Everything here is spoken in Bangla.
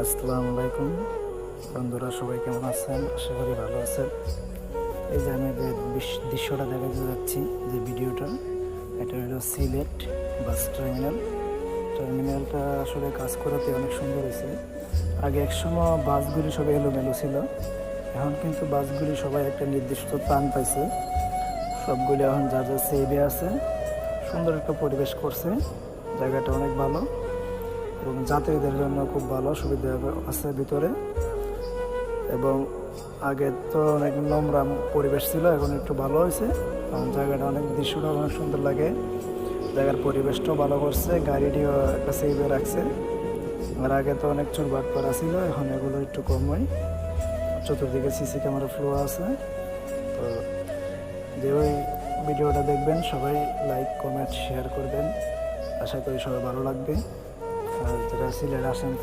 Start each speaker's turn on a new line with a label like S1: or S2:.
S1: আসসালামু আলাইকুম বন্ধুরা, সবাই কেমন আছেন? আশা করি ভালো আছেন। এই যে আমি যে দৃশ্যটা দেখাতে যাচ্ছি, যে ভিডিওটা, এটা হলো সিলেট বাস টার্মিনালটা আসলে কাজ করাতে অনেক সুন্দর হয়েছে। আগে একসময় বাসগুলি সব এলোমেলো ছিল, এখন কিন্তু বাসগুলি সবাই একটা নির্দিষ্ট টান পাইছে। সবগুলি এখন যার যার সেভে আছে, সুন্দর একটা পরিবেশ করছে। জায়গাটা অনেক ভালো এবং যাত্রীদের জন্য খুব ভালো সুবিধা আছে ভিতরে। এবং আগে তো অনেক নোংরা পরিবেশ ছিল, এখন একটু ভালো হয়েছে। কারণ জায়গাটা দৃশ্যটা অনেক সুন্দর লাগে, জায়গার পরিবেশটাও ভালো করছে, গাড়িটিও একটা সেভে রাখছে। আর আগে তো অনেক চুরবাট করা ছিল, এখন এগুলো একটু কম হয়। চতুর্দিকে সিসি ক্যামেরা ফ্লো আছে। তো যে ওই ভিডিওটা দেখবেন, সবাই লাইক কমেন্ট শেয়ার করবেন, আশা করি সবাই ভালো লাগবে। আর যারা সিলেট আসেন